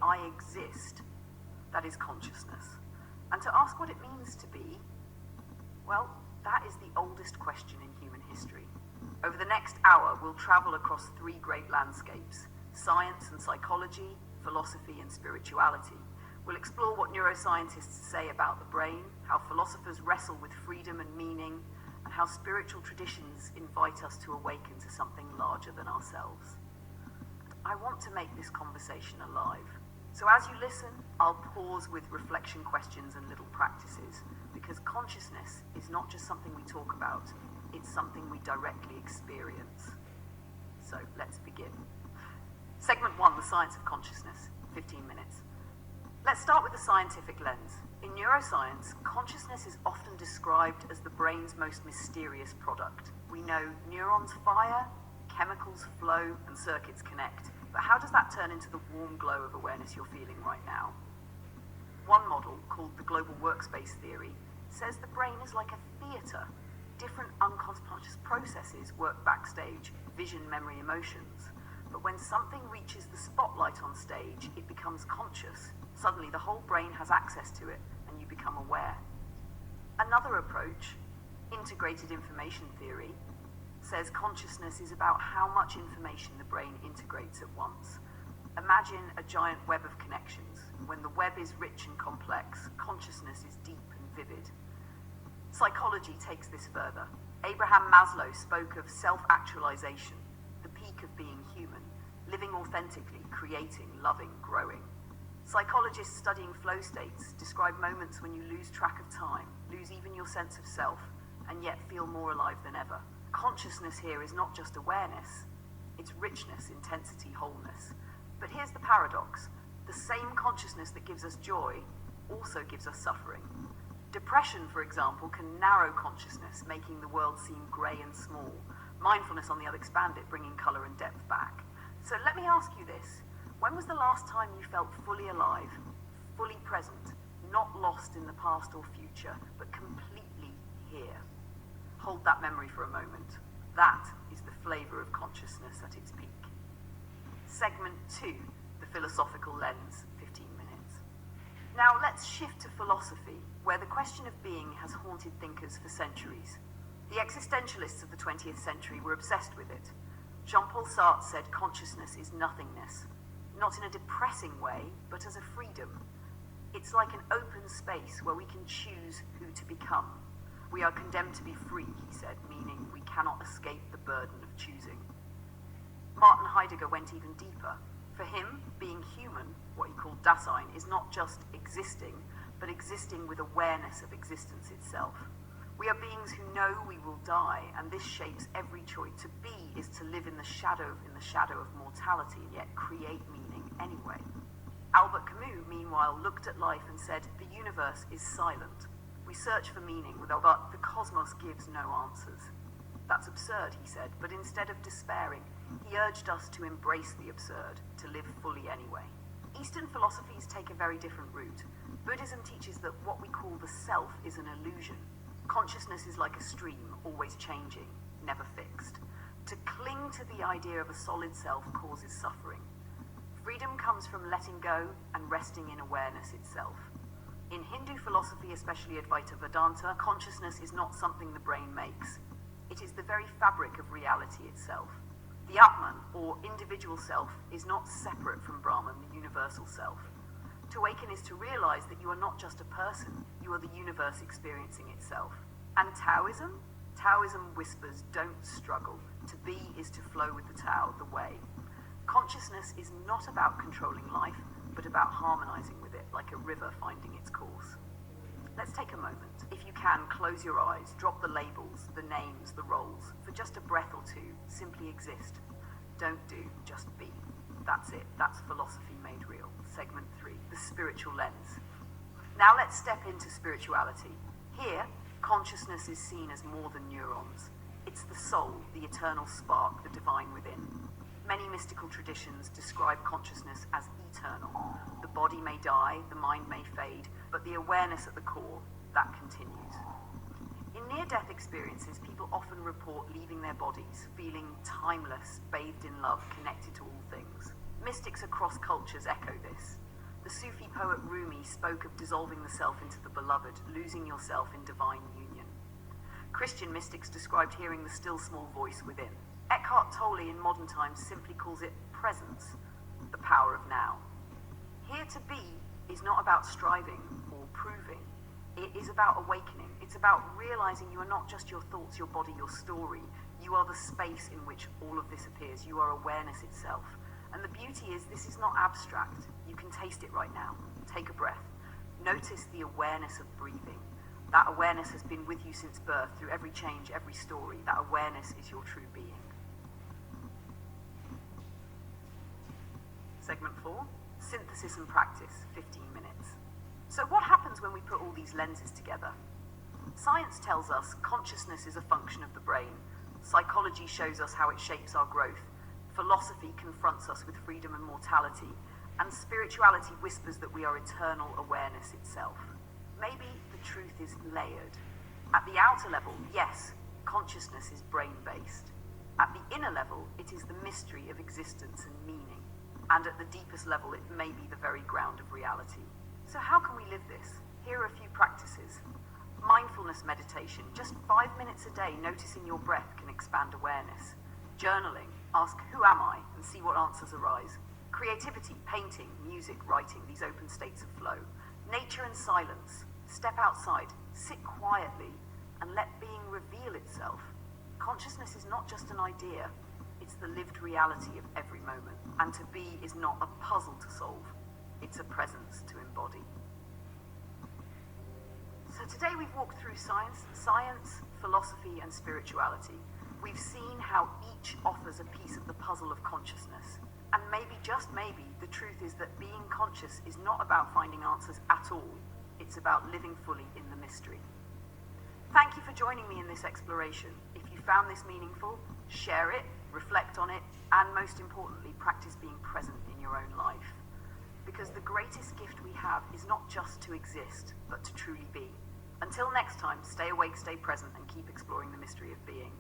I exist, that is consciousness. And to ask what it means to be, well, that is the oldest question in human history. Over the next hour, we'll travel across three great landscapes: science and psychology, philosophy and spirituality. We'll explore what neuroscientists say about the brain, how philosophers wrestle with freedom and meaning, and how spiritual traditions invite us to awaken to something larger than ourselves. I want to make this conversation alive. So as you listen, I'll pause with reflection questions and little practices, because consciousness is not just something we talk about, it's something we directly experience. So let's begin. Segment 1, the science of consciousness, 15 minutes. Let's start with the scientific lens. In neuroscience, consciousness is often described as the brain's most mysterious product. We know neurons fire, chemicals flow, and circuits connect. But how does that turn into the warm glow of awareness you're feeling right now? One model, called the global workspace theory, says the brain is like a theater. Different unconscious processes work backstage: vision, memory, emotions. But when something reaches the spotlight on stage, it becomes conscious. Suddenly the whole brain has access to it, and you become aware. Another approach, integrated information theory, says consciousness is about how much information the brain integrates at once. Imagine a giant web of connections. When the web is rich and complex, consciousness is deep and vivid. Psychology takes this further. Abraham Maslow spoke of self-actualization, the peak of being human, living authentically, creating, loving, growing. Psychologists studying flow states describe moments when you lose track of time, lose even your sense of self, and yet feel more alive than ever. Consciousness here is not just awareness, it's richness, intensity, wholeness. But here's the paradox. The same consciousness that gives us joy also gives us suffering. Depression, for example, can narrow consciousness, making the world seem grey and small. Mindfulness, on the other, expand it, bringing colour and depth back. So let me ask you this. When was the last time you felt fully alive, fully present, not lost in the past or future, but completely here? Hold that memory for a moment. That is the flavour of consciousness at its peak. Segment 2, the philosophical lens, 15 minutes. Now let's shift to philosophy, where the question of being has haunted thinkers for centuries. The existentialists of the 20th century were obsessed with it. Jean-Paul Sartre said consciousness is nothingness, not in a depressing way, but as a freedom. It's like an open space where we can choose who to become. We are condemned to be free, he said, meaning we cannot escape the burden of choosing. Martin Heidegger went even deeper. For him, being human, what he called Dasein, is not just existing, but existing with awareness of existence itself. We are beings who know we will die, and this shapes every choice. To be is to live in the shadow of mortality, and yet create meaning anyway. Albert Camus, meanwhile, looked at life and said, the universe is silent. We search for meaning, but the cosmos gives no answers. That's absurd, he said, but instead of despairing, he urged us to embrace the absurd, to live fully anyway. Eastern philosophies take a very different route. Buddhism teaches that what we call the self is an illusion. Consciousness is like a stream, always changing, never fixed. To cling to the idea of a solid self causes suffering. Freedom comes from letting go and resting in awareness itself. In Hindu philosophy, especially Advaita Vedanta, consciousness is not something the brain makes. It is the very fabric of reality itself. The Atman, or individual self, is not separate from Brahman, the universal self. To awaken is to realize that you are not just a person, you are the universe experiencing itself. And Taoism? Taoism whispers, don't struggle. To be is to flow with the Tao, the way. Consciousness is not about controlling life, but about harmonizing with it, like a river finding its course. Let's take a moment. If you can, close your eyes, drop the labels, the names, the roles. For just a breath or two, simply exist. Don't do, just be. That's it. That's philosophy made real. Segment 3, the spiritual lens. Now let's step into spirituality. Here, consciousness is seen as more than neurons. It's the soul, the eternal spark, the divine within. Many mystical traditions describe consciousness as eternal. The body may die, the mind may fade, but the awareness at the core, that continues. In near-death experiences, people often report leaving their bodies, feeling timeless, bathed in love, connected to all things. Mystics across cultures echo this. Sufi poet Rumi spoke of dissolving the self into the beloved, losing yourself in divine union. Christian mystics described hearing the still small voice within. Eckhart Tolle in modern times simply calls it presence, the power of now. Here to be is not about striving or proving. It is about awakening. It's about realizing you are not just your thoughts, your body, your story. You are the space in which all of this appears. You are awareness itself. And the beauty is this is not abstract. You can taste it right now. Take a breath. Notice the awareness of breathing. That awareness has been with you since birth, through every change, every story. That awareness is your true being. Segment 4, synthesis and practice, 15 minutes. So what happens when we put all these lenses together? Science tells us consciousness is a function of the brain. Psychology shows us how it shapes our growth. Philosophy confronts us with freedom and mortality. And spirituality whispers that we are eternal awareness itself. Maybe the truth is layered. At the outer level, yes, consciousness is brain-based. At the inner level, it is the mystery of existence and meaning. And at the deepest level, it may be the very ground of reality. So how can we live this? Here are a few practices. Mindfulness meditation, just 5 minutes a day noticing your breath can expand awareness. Journaling, ask who am I and see what answers arise. Creativity, painting, music, writing, these open states of flow. Nature and silence, step outside, sit quietly and let being reveal itself. Consciousness is not just an idea, it's the lived reality of every moment. And to be is not a puzzle to solve, it's a presence to embody. So today we've walked through science, philosophy, and spirituality. We've seen how each offers a piece of the puzzle of consciousness. And maybe, just maybe, the truth is that being conscious is not about finding answers at all. It's about living fully in the mystery. Thank you for joining me in this exploration. If you found this meaningful, share it, reflect on it, and most importantly, practice being present in your own life. Because the greatest gift we have is not just to exist, but to truly be. Until next time, stay awake, stay present, and keep exploring the mystery of being.